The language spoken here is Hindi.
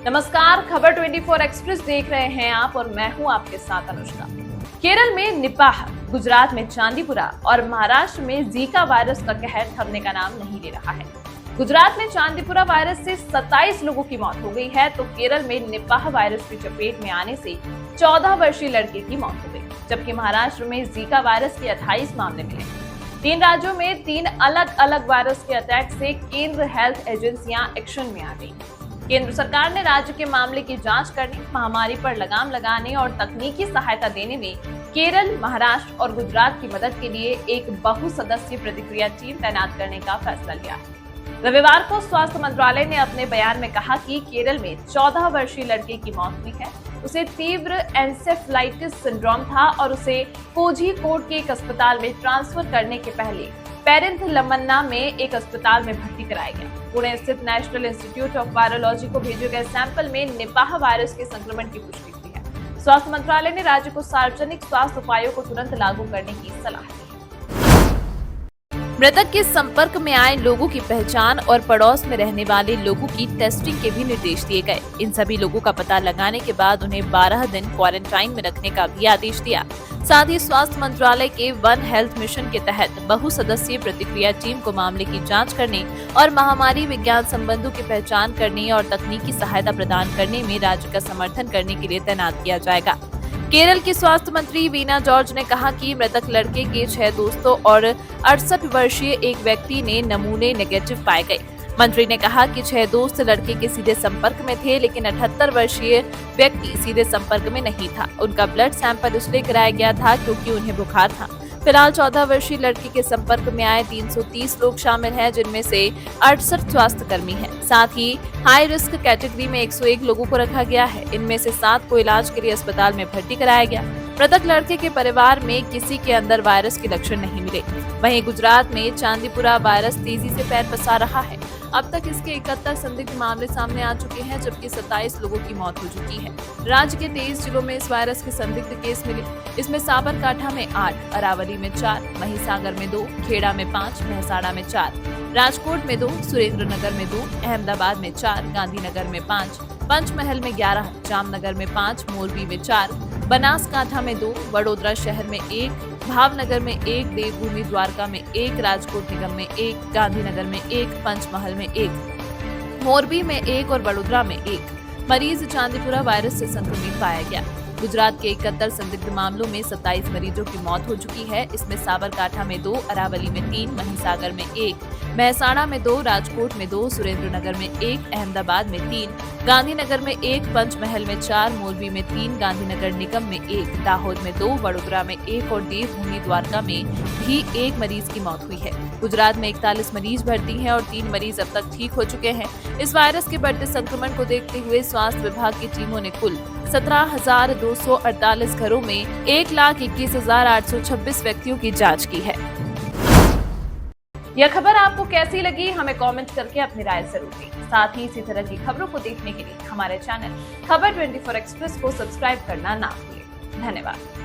नमस्कार, खबर 24 एक्सप्रेस देख रहे हैं आप और मैं हूं आपके साथ अनुष्का। केरल में निपाह, गुजरात में चांदीपुरा और महाराष्ट्र में जीका वायरस का कहर थमने का नाम नहीं ले रहा है। गुजरात में चांदीपुरा वायरस से 27 लोगों की मौत हो गई है, तो केरल में निपाह वायरस की चपेट में आने से 14 वर्षीय लड़के की मौत हो गई, जबकि महाराष्ट्र में जीका वायरस के 28 मामले मिले। 3 राज्यों में 3 अलग अलग वायरस के अटैक से केंद्र हेल्थ एजेंसियां एक्शन में आ गई। केंद्र सरकार ने राज्य के मामले की जांच करने, महामारी पर लगाम लगाने और तकनीकी सहायता देने में केरल, महाराष्ट्र और गुजरात की मदद के लिए एक बहुसदस्यीय प्रतिक्रिया टीम तैनात करने का फैसला लिया। रविवार को स्वास्थ्य मंत्रालय ने अपने बयान में कहा कि केरल में 14 वर्षीय लड़के की मौत हुई है। उसे तीव्र एन्सेफेलाइटिस सिंड्रोम था और उसे कोझिकोड के एक अस्पताल में ट्रांसफर करने के पहले पेरिंथलमन्ना में एक अस्पताल में भर्ती कराया गया। पुणे स्थित नेशनल इंस्टीट्यूट ऑफ वायरोलॉजी को भेजे गए सैंपल में निपाह वायरस के संक्रमण की पुष्टि हुई है। स्वास्थ्य मंत्रालय ने राज्य को सार्वजनिक स्वास्थ्य उपायों को तुरंत लागू करने की सलाह दी। मृतक के संपर्क में आए लोगों की पहचान और पड़ोस में रहने वाले लोगों की टेस्टिंग के भी निर्देश दिए गए। इन सभी लोगों का पता लगाने के बाद उन्हें 12 दिन क्वारंटाइन में रखने का भी आदेश दिया। साथ ही स्वास्थ्य मंत्रालय के वन हेल्थ मिशन के तहत बहुसदस्यीय प्रतिक्रिया टीम को मामले की जांच करने और महामारी विज्ञान संबंधों की पहचान करने और तकनीकी सहायता प्रदान करने में राज्य का समर्थन करने के लिए तैनात किया जाएगा। केरल की स्वास्थ्य मंत्री वीना जॉर्ज ने कहा कि मृतक लड़के के 6 दोस्तों और 68 वर्षीय एक व्यक्ति ने नमूने नेगेटिव पाए गए। मंत्री ने कहा कि 6 दोस्त लड़के के सीधे संपर्क में थे, लेकिन 78 वर्षीय व्यक्ति सीधे संपर्क में नहीं था। उनका ब्लड सैंपल इसलिए कराया गया था क्योंकि उन्हें बुखार था। फिलहाल 14 वर्षीय लड़के के संपर्क में आए 330 लोग शामिल हैं, जिनमें से 68 स्वास्थ्य कर्मी हैं। साथ ही हाई रिस्क कैटेगरी में 101 लोगों को रखा गया है। इनमें से 7 को इलाज के लिए अस्पताल में भर्ती कराया गया। मृतक लड़के के परिवार में किसी के अंदर वायरस के लक्षण नहीं मिले। वहीं गुजरात में चांदीपुरा वायरस तेजी से पैर पसार रहा है। अब तक इसके 71 संदिग्ध मामले सामने आ चुके हैं, जबकि 27 लोगों की मौत हो चुकी है। राज्य के 23 जिलों में इस वायरस के संदिग्ध केस मिले। इसमें साबरकांठा में 8, अरावली में 4, महिसागर में 2, खेड़ा में 5, महसाणा में 4, राजकोट में 2, सुरेंद्रनगर में 2, अहमदाबाद में 4, गांधीनगर में 5, पंचमहल में 11, जामनगर में 5, मोरबी में 4, बनासकांठा में 2, वडोदरा शहर में 1, भावनगर में 1, देवभूमि द्वारका में 1, राजकोट निगम में 1, गांधीनगर में 1, पंचमहल में 1, मोरबी में 1 और वडोदरा में 1 मरीज चांदीपुरा वायरस से संक्रमित पाया गया। गुजरात के 71 संदिग्ध मामलों में 27 मरीजों की मौत हो चुकी है। इसमें साबरकांठा में 2, अरावली में 3, महिसागर में 1, महसाणा में 2, राजकोट में 2, सुरेंद्रनगर में 1, अहमदाबाद में 3, गांधीनगर में 1, पंचमहल में 4, मोरबी में 3, गांधीनगर निगम में 1, दाहोद में 2, वडोदरा में 1 और देवभूमि द्वारका में भी 1 मरीज की मौत हुई है। गुजरात में 41 मरीज भर्ती हैं और 3 मरीज अब तक ठीक हो चुके हैं। इस वायरस के बढ़ते संक्रमण को देखते हुए स्वास्थ्य विभाग की टीमों ने कुल 17,248 घरों में 1,21,826 व्यक्तियों की जांच की है। यह खबर आपको कैसी लगी, हमें कमेंट करके अपनी राय जरूर दें। साथ ही इसी तरह की खबरों को देखने के लिए हमारे चैनल खबर 24 एक्सप्रेस को सब्सक्राइब करना ना भूलें। धन्यवाद।